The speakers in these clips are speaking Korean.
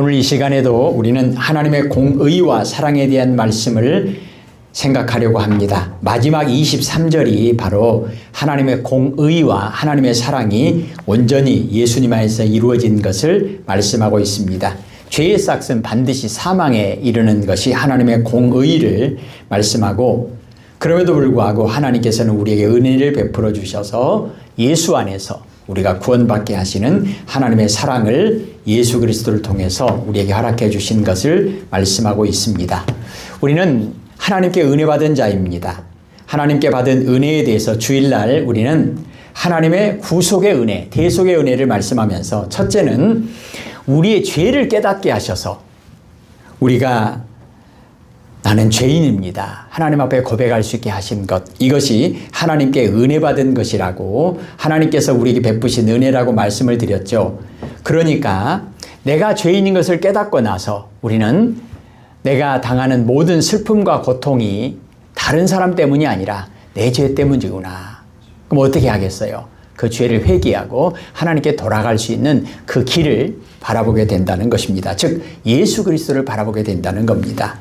오늘 이 시간에도 우리는 하나님의 공의와 사랑에 대한 말씀을 생각하려고 합니다. 마지막 23절이 바로 하나님의 공의와 하나님의 사랑이 온전히 예수님 안에서 이루어진 것을 말씀하고 있습니다. 죄의 삭은 반드시 사망에 이르는 것이 하나님의 공의를 말씀하고, 그럼에도 불구하고 하나님께서는 우리에게 은혜를 베풀어 주셔서 예수 안에서 우리가 구원받게 하시는 하나님의 사랑을 예수 그리스도를 통해서 우리에게 허락해 주신 것을 말씀하고 있습니다. 우리는 하나님께 은혜 받은 자입니다. 하나님께 받은 은혜에 대해서 주일날 우리는 하나님의 구속의 은혜, 대속의 은혜를 말씀하면서, 첫째는 우리의 죄를 깨닫게 하셔서 우리가 나는 죄인입니다, 하나님 앞에 고백할 수 있게 하신 것, 이것이 하나님께 은혜 받은 것이라고, 하나님께서 우리에게 베푸신 은혜라고 말씀을 드렸죠. 그러니까 내가 죄인인 것을 깨닫고 나서 우리는 내가 당하는 모든 슬픔과 고통이 다른 사람 때문이 아니라 내 죄 때문이구나. 그럼 어떻게 하겠어요? 그 죄를 회개하고 하나님께 돌아갈 수 있는 그 길을 바라보게 된다는 것입니다. 즉 예수 그리스도를 바라보게 된다는 겁니다.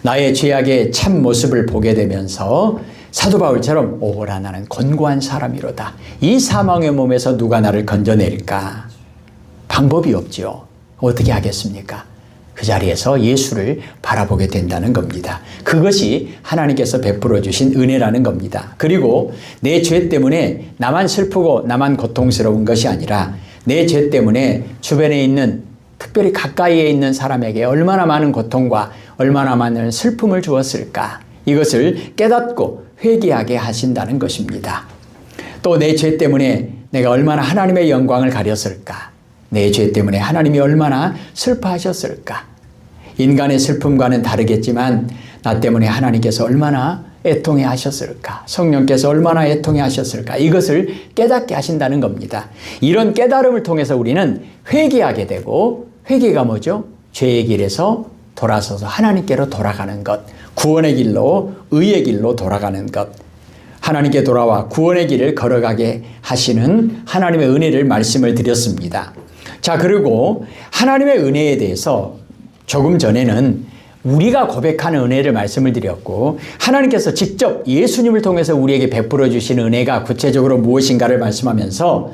나의 죄악의 참 모습을 보게 되면서 사도 바울처럼 오호라 나는 곤고한 사람이로다. 이 사망의 몸에서 누가 나를 건져내릴까? 방법이 없죠. 어떻게 하겠습니까? 그 자리에서 예수를 바라보게 된다는 겁니다. 그것이 하나님께서 베풀어 주신 은혜라는 겁니다. 그리고 내 죄 때문에 나만 슬프고 나만 고통스러운 것이 아니라 내 죄 때문에 주변에 있는, 특별히 가까이에 있는 사람에게 얼마나 많은 고통과 얼마나 많은 슬픔을 주었을까, 이것을 깨닫고 회개하게 하신다는 것입니다. 또 내 죄 때문에 내가 얼마나 하나님의 영광을 가렸을까, 내 죄 때문에 하나님이 얼마나 슬퍼하셨을까. 인간의 슬픔과는 다르겠지만 나 때문에 하나님께서 얼마나 애통해 하셨을까, 성령께서 얼마나 애통해 하셨을까, 이것을 깨닫게 하신다는 겁니다. 이런 깨달음을 통해서 우리는 회개하게 되고, 회개가 뭐죠? 죄의 길에서 돌아서서 하나님께로 돌아가는 것, 구원의 길로, 의의 길로 돌아가는 것, 하나님께 돌아와 구원의 길을 걸어가게 하시는 하나님의 은혜를 말씀을 드렸습니다. 자, 그리고 하나님의 은혜에 대해서 조금 전에는 우리가 고백하는 은혜를 말씀을 드렸고, 하나님께서 직접 예수님을 통해서 우리에게 베풀어 주신 은혜가 구체적으로 무엇인가를 말씀하면서,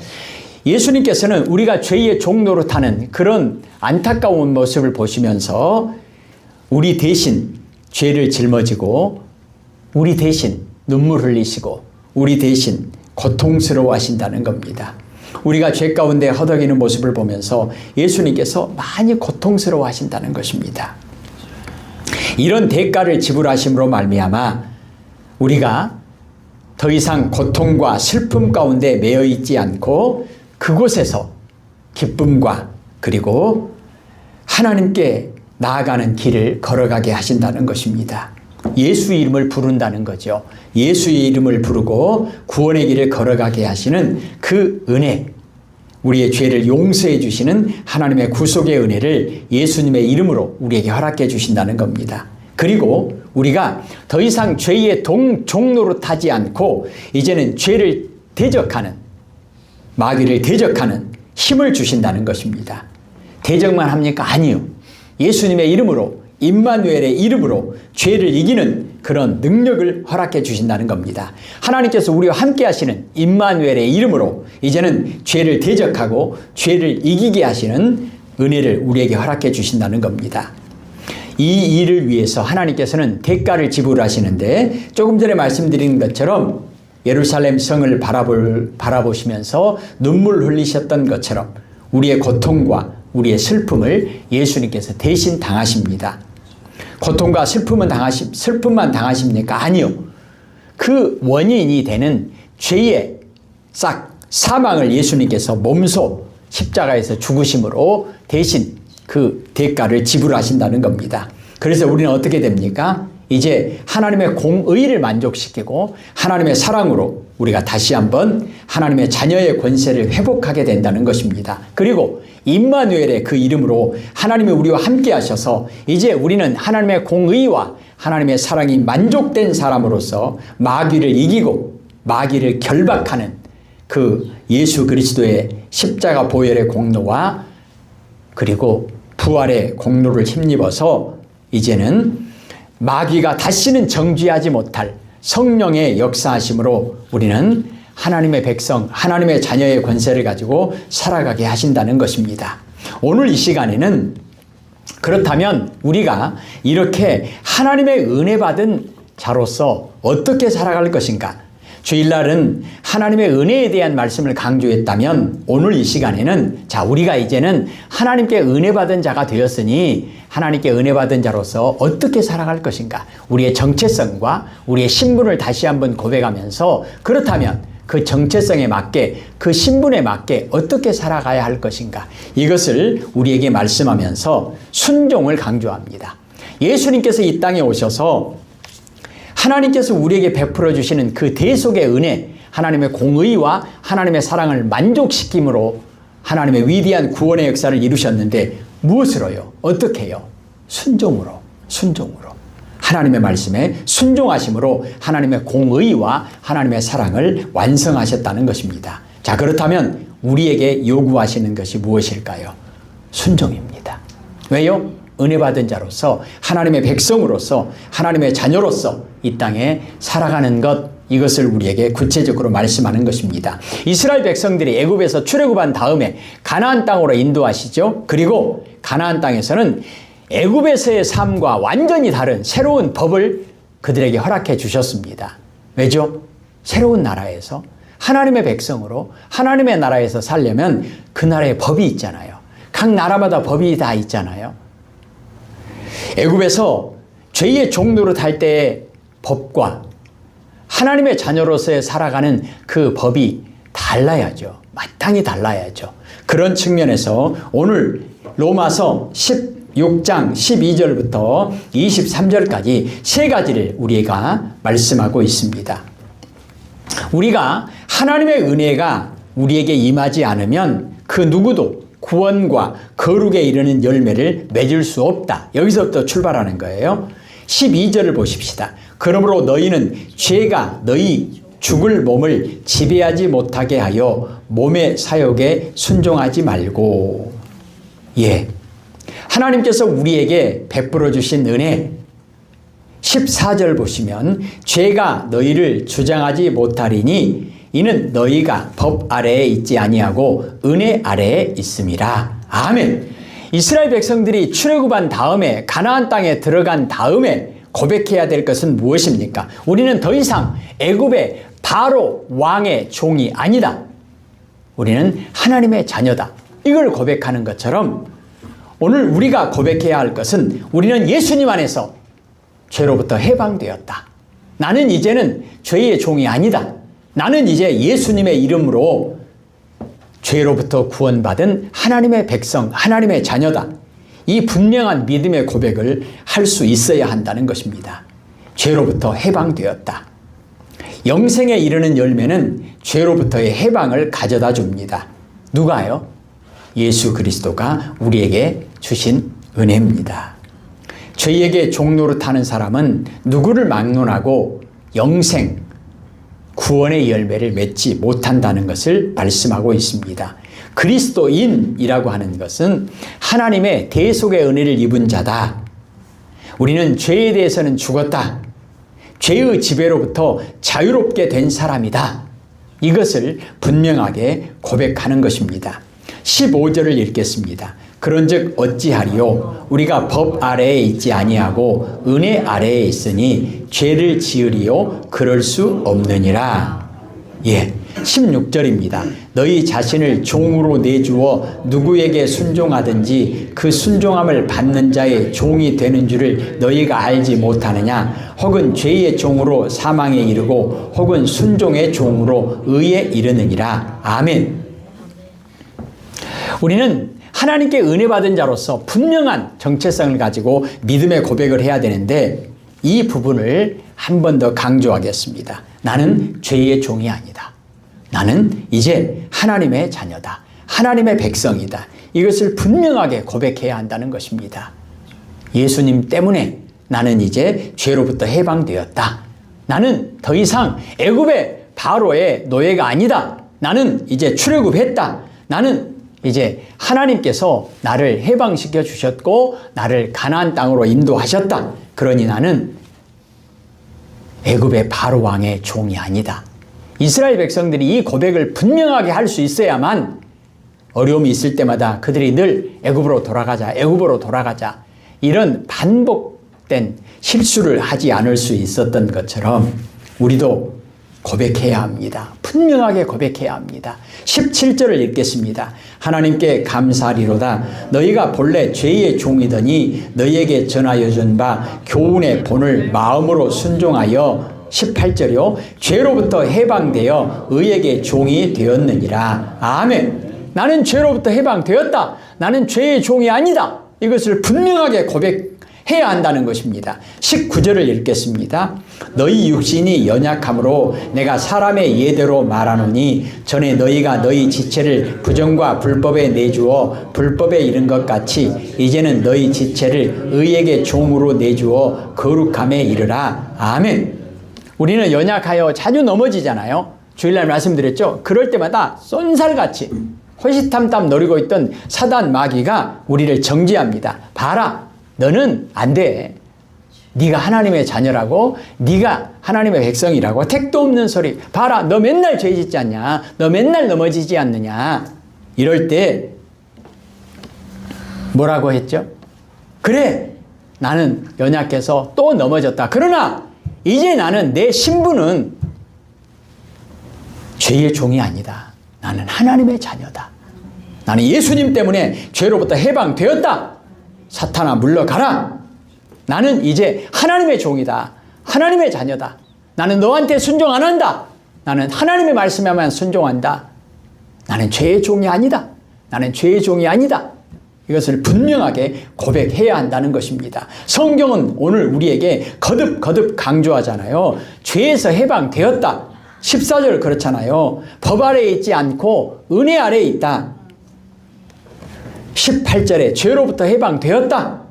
예수님께서는 우리가 죄의 종로로 타는 그런 안타까운 모습을 보시면서 우리 대신 죄를 짊어지고, 우리 대신 눈물 흘리시고, 우리 대신 고통스러워 하신다는 겁니다. 우리가 죄 가운데 허덕이는 모습을 보면서 예수님께서 많이 고통스러워 하신다는 것입니다. 이런 대가를 지불하심으로 말미암아 우리가 더 이상 고통과 슬픔 가운데 매여 있지 않고 그곳에서 기쁨과 그리고 하나님께 나아가는 길을 걸어가게 하신다는 것입니다. 예수 이름을 부른다는 거죠. 예수의 이름을 부르고 구원의 길을 걸어가게 하시는 그 은혜, 우리의 죄를 용서해 주시는 하나님의 구속의 은혜를 예수님의 이름으로 우리에게 허락해 주신다는 겁니다. 그리고 우리가 더 이상 죄의 종로로 타지 않고 이제는 죄를 대적하는, 마귀를 대적하는 힘을 주신다는 것입니다. 대적만 합니까? 아니요. 예수님의 이름으로, 임마누엘의 이름으로 죄를 이기는 그런 능력을 허락해 주신다는 겁니다. 하나님께서 우리와 함께 하시는 임마누엘의 이름으로 이제는 죄를 대적하고 죄를 이기게 하시는 은혜를 우리에게 허락해 주신다는 겁니다. 이 일을 위해서 하나님께서는 대가를 지불하시는데, 조금 전에 말씀드린 것처럼 예루살렘 성을 바라보시면서 눈물 흘리셨던 것처럼 우리의 고통과 우리의 슬픔을 예수님께서 대신 당하십니다. 고통과 슬픔만 당하십니까? 아니요. 그 원인이 되는 죄의 사망을 예수님께서 몸소 십자가에서 죽으심으로 대신 그 대가를 지불하신다는 겁니다. 그래서 우리는 어떻게 됩니까? 이제 하나님의 공의를 만족시키고 하나님의 사랑으로 우리가 다시 한번 하나님의 자녀의 권세를 회복하게 된다는 것입니다. 그리고 임마누엘의 그 이름으로 하나님이 우리와 함께 하셔서 이제 우리는 하나님의 공의와 하나님의 사랑이 만족된 사람으로서 마귀를 이기고 마귀를 결박하는 그 예수 그리스도의 십자가 보혈의 공로와 그리고 부활의 공로를 힘입어서 이제는 마귀가 다시는 정죄하지 못할 성령의 역사하심으로 우리는 하나님의 백성, 하나님의 자녀의 권세를 가지고 살아가게 하신다는 것입니다. 오늘 이 시간에는 그렇다면 우리가 이렇게 하나님의 은혜 받은 자로서 어떻게 살아갈 것인가? 주일날은 하나님의 은혜에 대한 말씀을 강조했다면 오늘 이 시간에는 우리가 이제는 하나님께 은혜 받은 자가 되었으니 하나님께 은혜 받은 자로서 어떻게 살아갈 것인가? 우리의 정체성과 우리의 신분을 다시 한번 고백하면서 그렇다면 그 정체성에 맞게 그 신분에 맞게 어떻게 살아가야 할 것인가? 이것을 우리에게 말씀하면서 순종을 강조합니다. 예수님께서 이 땅에 오셔서 하나님께서 우리에게 베풀어 주시는 그 대속의 은혜, 하나님의 공의와 하나님의 사랑을 만족시킴으로 하나님의 위대한 구원의 역사를 이루셨는데 무엇으로요? 어떻게 해요? 순종으로. 하나님의 말씀에 순종하심으로 하나님의 공의와 하나님의 사랑을 완성하셨다는 것입니다. 자, 그렇다면 우리에게 요구하시는 것이 무엇일까요? 순종입니다. 왜요? 은혜 받은 자로서 하나님의 백성으로서 하나님의 자녀로서 이 땅에 살아가는 것, 이것을 우리에게 구체적으로 말씀하는 것입니다. 이스라엘 백성들이 애굽에서 출애굽한 다음에 가나안 땅으로 인도하시죠. 그리고 가나안 땅에서는 애굽에서의 삶과 완전히 다른 새로운 법을 그들에게 허락해 주셨습니다. 왜죠? 새로운 나라에서 하나님의 백성으로 하나님의 나라에서 살려면 그 나라에 법이 있잖아요. 각 나라마다 법이 다 있잖아요. 애굽에서 죄의 종 노릇할 때의 법과 하나님의 자녀로서의 살아가는 그 법이 달라야죠. 마땅히 달라야죠. 그런 측면에서 오늘 로마서 16장 12절부터 23절까지 세 가지를 우리가 말씀하고 있습니다. 우리가 하나님의 은혜가 우리에게 임하지 않으면 그 누구도 구원과 거룩에 이르는 열매를 맺을 수 없다. 여기서부터 출발하는 거예요. 12절을 보십시다. 그러므로 너희는 죄가 너희 죽을 몸을 지배하지 못하게 하여 몸의 사욕에 순종하지 말고. 하나님께서 우리에게 베풀어 주신 은혜 14절 보시면 죄가 너희를 주장하지 못하리니 이는 너희가 법 아래에 있지 아니하고 은혜 아래에 있음이라. 아멘. 이스라엘 백성들이 출애굽한 다음에 가나안 땅에 들어간 다음에 고백해야 될 것은 무엇입니까? 우리는 더 이상 애굽의 바로 왕의 종이 아니다. 우리는 하나님의 자녀다. 이걸 고백하는 것처럼 오늘 우리가 고백해야 할 것은 우리는 예수님 안에서 죄로부터 해방되었다. 나는 이제는 죄의 종이 아니다. 나는 이제 예수님의 이름으로 죄로부터 구원받은 하나님의 백성, 하나님의 자녀다. 이 분명한 믿음의 고백을 할 수 있어야 한다는 것입니다. 죄로부터 해방되었다. 영생에 이르는 열매는 죄로부터의 해방을 가져다 줍니다. 누가요? 예수 그리스도가 우리에게 주신 은혜입니다. 죄에게 종노릇하는 사람은 누구를 막론하고 영생, 구원의 열매를 맺지 못한다는 것을 말씀하고 있습니다. 그리스도인이라고 하는 것은 하나님의 대속의 은혜를 입은 자다. 우리는 죄에 대해서는 죽었다. 죄의 지배로부터 자유롭게 된 사람이다. 이것을 분명하게 고백하는 것입니다. 15절을 읽겠습니다. 그런즉 어찌하리요? 우리가 법 아래에 있지 아니하고 은혜 아래에 있으니 죄를 지으리요? 그럴 수 없느니라. 16절입니다. 너희 자신을 종으로 내주어 누구에게 순종하든지 그 순종함을 받는 자의 종이 되는 줄을 너희가 알지 못하느냐? 혹은 죄의 종으로 사망에 이르고 혹은 순종의 종으로 의에 이르느니라. 아멘. 우리는 하나님께 은혜 받은 자로서 분명한 정체성을 가지고 믿음의 고백을 해야 되는데 이 부분을 한 번 더 강조하겠습니다. 나는 죄의 종이 아니다. 나는 이제 하나님의 자녀다. 하나님의 백성이다. 이것을 분명하게 고백해야 한다는 것입니다. 예수님 때문에 나는 이제 죄로부터 해방되었다. 나는 더 이상 애굽의 바로의 노예가 아니다. 나는 이제 출애굽했다. 나는 이제 하나님께서 나를 해방시켜 주셨고 나를 가나안 땅으로 인도하셨다. 그러니 나는 애굽의 바로 왕의 종이 아니다. 이스라엘 백성들이 이 고백을 분명하게 할 수 있어야만 어려움이 있을 때마다 그들이 늘 애굽으로 돌아가자, 애굽으로 돌아가자, 이런 반복된 실수를 하지 않을 수 있었던 것처럼 우리도 고백해야 합니다. 분명하게 고백해야 합니다. 17절을 읽겠습니다. 하나님께 감사하리로다. 너희가 본래 죄의 종이더니 너희에게 전하여 준 바 교훈의 본을 마음으로 순종하여 18절이요. 죄로부터 해방되어 의에게 종이 되었느니라. 아멘. 나는 죄로부터 해방되었다. 나는 죄의 종이 아니다. 이것을 분명하게 고백해야 한다는 것입니다. 19절을 읽겠습니다. 너희 육신이 연약함으로 내가 사람의 예대로 말하노니 전에 너희가 너희 지체를 부정과 불법에 내주어 불법에 이른 것 같이 이제는 너희 지체를 의에게 종으로 내주어 거룩함에 이르라. 아멘. 우리는 연약하여 자주 넘어지잖아요. 주일날 말씀드렸죠. 그럴 때마다 쏜살같이 호시탐탐 노리고 있던 사단 마귀가 우리를 정죄합니다. 봐라, 너는 안 돼. 네가 하나님의 자녀라고, 네가 하나님의 백성이라고. 택도 없는 소리. 봐라, 너 맨날 죄 짓지 않냐? 너 맨날 넘어지지 않느냐? 이럴 때 뭐라고 했죠? 그래, 나는 연약해서 또 넘어졌다. 그러나 이제 나는 내 신분은 죄의 종이 아니다. 나는 하나님의 자녀다. 나는 예수님 때문에 죄로부터 해방되었다. 사탄아 물러가라. 나는 이제 하나님의 종이다. 하나님의 자녀다. 나는 너한테 순종 안 한다. 나는 하나님의 말씀에만 순종한다. 나는 죄의 종이 아니다. 나는 죄의 종이 아니다. 이것을 분명하게 고백해야 한다는 것입니다. 성경은 오늘 우리에게 거듭 강조하잖아요. 죄에서 해방되었다. 14절 그렇잖아요. 법 아래에 있지 않고 은혜 아래에 있다. 18절에 죄로부터 해방되었다.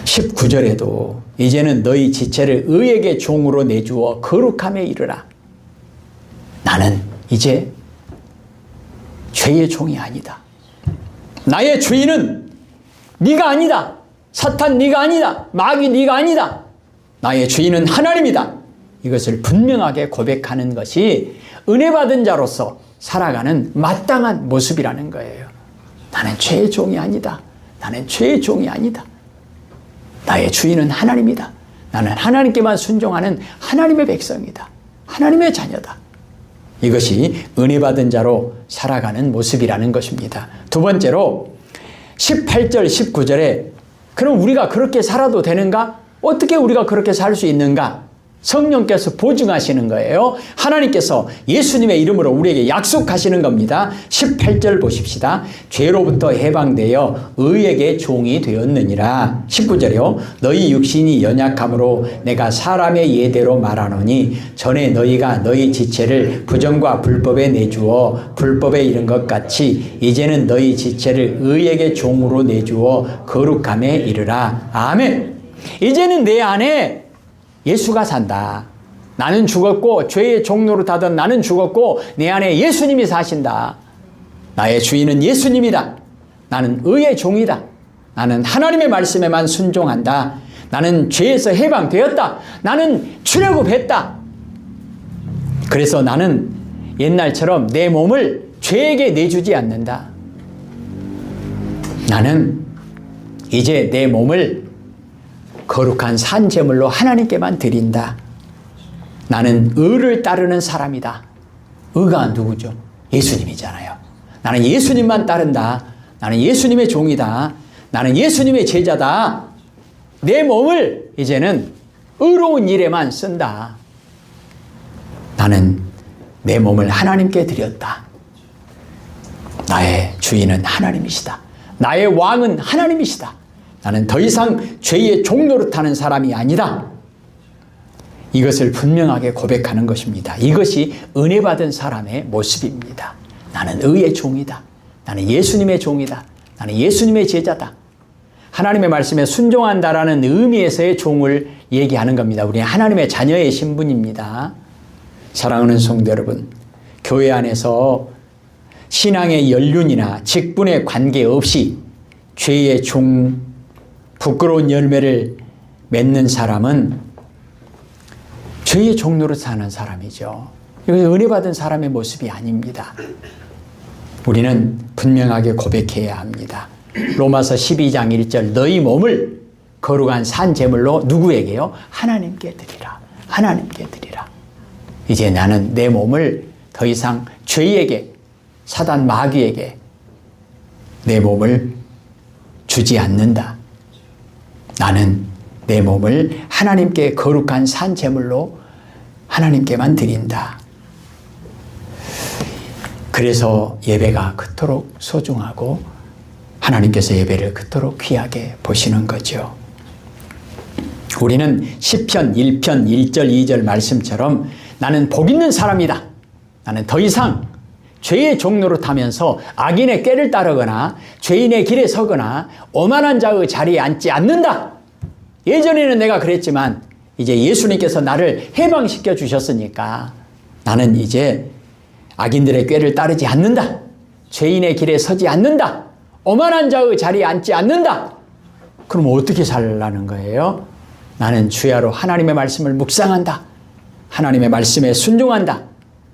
19절에도 이제는 너희 지체를 의에게 종으로 내주어 거룩함에 이르라. 나는 이제 죄의 종이 아니다. 나의 주인은 네가 아니다. 사탄 네가 아니다. 마귀 네가 아니다. 나의 주인은 하나님이다. 이것을 분명하게 고백하는 것이 은혜 받은 자로서 살아가는 마땅한 모습이라는 거예요. 나는 죄의 종이 아니다. 나는 죄의 종이 아니다. 나의 주인은 하나님이다. 나는 하나님께만 순종하는 하나님의 백성이다. 하나님의 자녀다. 이것이 은혜 받은 자로 살아가는 모습이라는 것입니다. 두 번째로 18절 19절에 그럼 우리가 그렇게 살아도 되는가? 어떻게 우리가 그렇게 살 수 있는가? 성령께서 보증하시는 거예요. 하나님께서 예수님의 이름으로 우리에게 약속하시는 겁니다. 18절 보십시다. 죄로부터 해방되어 의에게 종이 되었느니라. 19절이요. 너희 육신이 연약함으로 내가 사람의 예대로 말하노니 전에 너희가 너희 지체를 부정과 불법에 내주어 불법에 이른 것 같이 이제는 너희 지체를 의에게 종으로 내주어 거룩함에 이르라. 아멘. 이제는 내 안에 예수가 산다. 나는 죽었고 죄의 종로로 타던 나는 죽었고 내 안에 예수님이 사신다. 나의 주인은 예수님이다. 나는 의의 종이다. 나는 하나님의 말씀에만 순종한다. 나는 죄에서 해방되었다. 나는 출애굽했다. 그래서 나는 옛날처럼 내 몸을 죄에게 내주지 않는다. 나는 이제 내 몸을 거룩한 산제물로 하나님께만 드린다. 나는 의를 따르는 사람이다. 의가 누구죠? 예수님이잖아요. 나는 예수님만 따른다. 나는 예수님의 종이다. 나는 예수님의 제자다. 내 몸을 이제는 의로운 일에만 쓴다. 나는 내 몸을 하나님께 드렸다. 나의 주인은 하나님이시다. 나의 왕은 하나님이시다. 나는 더 이상 죄의 종노릇하는 사람이 아니다. 이것을 분명하게 고백하는 것입니다. 이것이 은혜 받은 사람의 모습입니다. 나는 의의 종이다. 나는 예수님의 종이다. 나는 예수님의 제자다. 하나님의 말씀에 순종한다라는 의미에서의 종을 얘기하는 겁니다. 우리는 하나님의 자녀의 신분입니다. 사랑하는 성도 여러분, 교회 안에서 신앙의 연륜이나 직분에 관계없이 죄의 부끄러운 열매를 맺는 사람은 죄의 종로로 사는 사람이죠. 이것은 은혜 받은 사람의 모습이 아닙니다. 우리는 분명하게 고백해야 합니다. 로마서 12장 1절 너희 몸을 거룩한 산 제물로 누구에게요? 하나님께 드리라. 하나님께 드리라. 이제 나는 내 몸을 더 이상 죄에게, 사단 마귀에게 내 몸을 주지 않는다. 나는 내 몸을 하나님께 거룩한 산 제물로 하나님께만 드린다. 그래서 예배가 그토록 소중하고 하나님께서 예배를 그토록 귀하게 보시는 거죠. 우리는 시편 1편 1절 2절 말씀처럼 나는 복 있는 사람이다. 나는 더 이상 죄의 종로로 타면서 악인의 꾀를 따르거나 죄인의 길에 서거나 오만한 자의 자리에 앉지 않는다. 예전에는 내가 그랬지만 이제 예수님께서 나를 해방시켜 주셨으니까 나는 이제 악인들의 꾀를 따르지 않는다. 죄인의 길에 서지 않는다. 오만한 자의 자리에 앉지 않는다. 그럼 어떻게 살라는 거예요? 나는 주야로 하나님의 말씀을 묵상한다. 하나님의 말씀에 순종한다.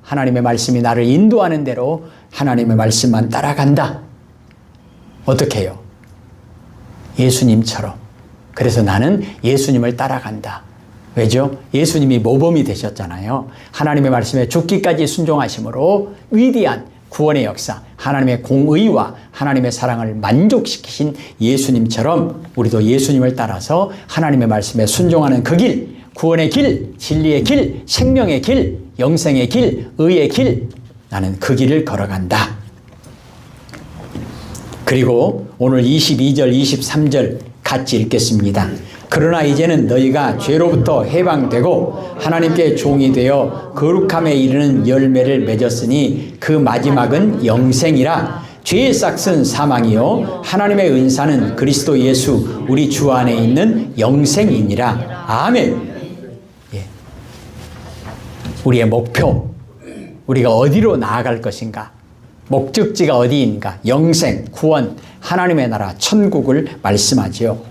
하나님의 말씀이 나를 인도하는 대로 하나님의 말씀만 따라간다. 어떻게 해요? 예수님처럼. 그래서 나는 예수님을 따라간다. 왜죠? 예수님이 모범이 되셨잖아요. 하나님의 말씀에 죽기까지 순종하심으로 위대한 구원의 역사, 하나님의 공의와 하나님의 사랑을 만족시키신 예수님처럼 우리도 예수님을 따라서 하나님의 말씀에 순종하는 그 길, 구원의 길, 진리의 길, 생명의 길, 영생의 길, 의의 길, 나는 그 길을 걸어간다. 그리고 오늘 22절, 23절 같이 읽겠습니다. 그러나 이제는 너희가 죄로부터 해방되고 하나님께 종이 되어 거룩함에 이르는 열매를 맺었으니 그 마지막은 영생이라. 죄의 싹은 사망이요 하나님의 은사는 그리스도 예수 우리 주 안에 있는 영생이니라. 아멘. 예. 우리의 목표, 우리가 어디로 나아갈 것인가, 목적지가 어디인가, 영생, 구원, 하나님의 나라, 천국을 말씀하지요.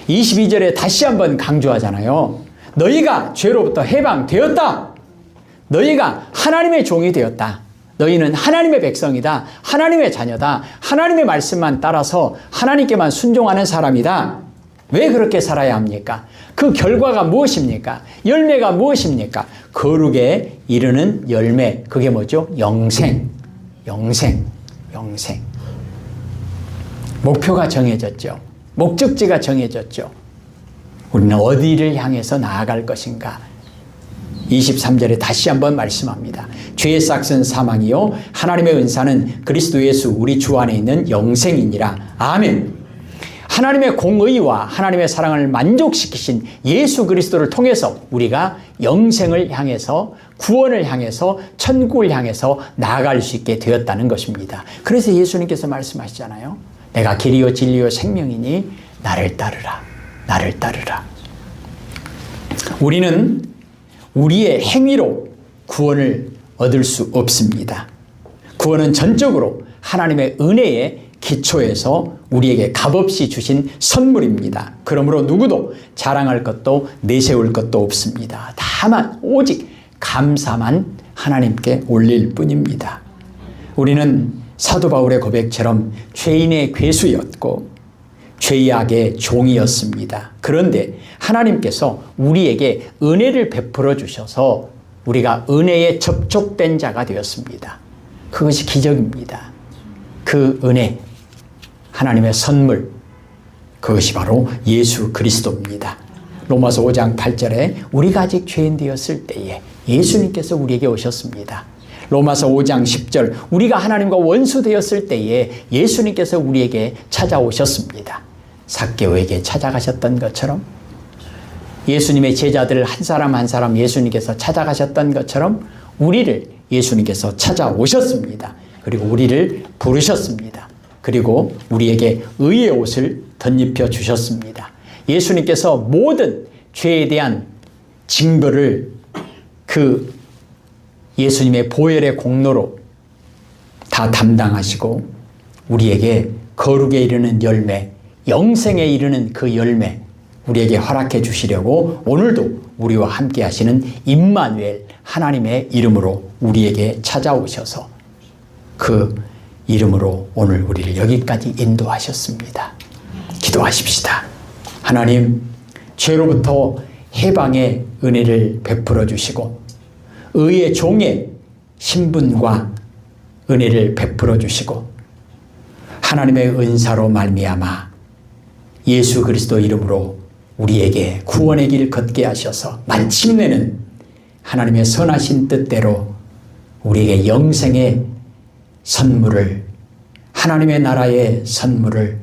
22절에 다시 한번 강조하잖아요. 너희가 죄로부터 해방되었다. 너희가 하나님의 종이 되었다. 너희는 하나님의 백성이다. 하나님의 자녀다. 하나님의 말씀만 따라서 하나님께만 순종하는 사람이다. 왜 그렇게 살아야 합니까? 그 결과가 무엇입니까? 열매가 무엇입니까? 거룩에 이르는 열매. 그게 뭐죠? 영생. 영생. 영생. 목표가 정해졌죠. 목적지가 정해졌죠. 우리는 어디를 향해서 나아갈 것인가? 23절에 다시 한번 말씀합니다. 죄의 싹은 사망이요 하나님의 은사는 그리스도 예수 우리 주 안에 있는 영생이니라. 아멘. 하나님의 공의와 하나님의 사랑을 만족시키신 예수 그리스도를 통해서 우리가 영생을 향해서, 구원을 향해서, 천국을 향해서 나아갈 수 있게 되었다는 것입니다. 그래서 예수님께서 말씀하시잖아요. 내가 길이요 진리요 생명이니 나를 따르라. 나를 따르라. 우리는 우리의 행위로 구원을 얻을 수 없습니다. 구원은 전적으로 하나님의 은혜에 기초해서 우리에게 값없이 주신 선물입니다. 그러므로 누구도 자랑할 것도 내세울 것도 없습니다. 다만 오직 감사만 하나님께 올릴 뿐입니다. 우리는 사도 바울의 고백처럼 죄인의 괴수였고 죄악의 종이었습니다. 그런데 하나님께서 우리에게 은혜를 베풀어 주셔서 우리가 은혜에 접촉된 자가 되었습니다. 그것이 기적입니다. 그 은혜, 하나님의 선물, 그것이 바로 예수 그리스도입니다. 로마서 5장 8절에 우리가 아직 죄인 되었을 때에 예수님께서 우리에게 오셨습니다. 로마서 5장 10절 우리가 하나님과 원수 되었을 때에 예수님께서 우리에게 찾아오셨습니다. 삭개오에게 찾아가셨던 것처럼 예수님의 제자들 한 사람 한 사람 예수님께서 찾아가셨던 것처럼 우리를 예수님께서 찾아오셨습니다. 그리고 우리를 부르셨습니다. 그리고 우리에게 의의 옷을 덧입혀 주셨습니다. 예수님께서 모든 죄에 대한 징벌을 그 예수님의 보혈의 공로로 다 담당하시고 우리에게 거룩에 이르는 열매, 영생에 이르는 그 열매 우리에게 허락해 주시려고 오늘도 우리와 함께 하시는 임마누엘 하나님의 이름으로 우리에게 찾아오셔서 그 이름으로 오늘 우리를 여기까지 인도하셨습니다. 기도하십시다. 하나님, 죄로부터 해방의 은혜를 베풀어 주시고 의의 종의 신분과 은혜를 베풀어 주시고 하나님의 은사로 말미암아 예수 그리스도 이름으로 우리에게 구원의 길 걷게 하셔서 마침내는 하나님의 선하신 뜻대로 우리에게 영생의 선물을, 하나님의 나라의 선물을,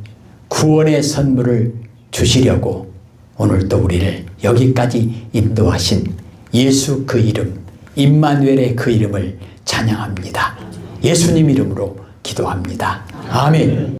구원의 선물을 주시려고 오늘 또 우리를 여기까지 인도하신 예수 그 이름, 임마누엘의 그 이름을 찬양합니다. 예수님 이름으로 기도합니다. 아멘.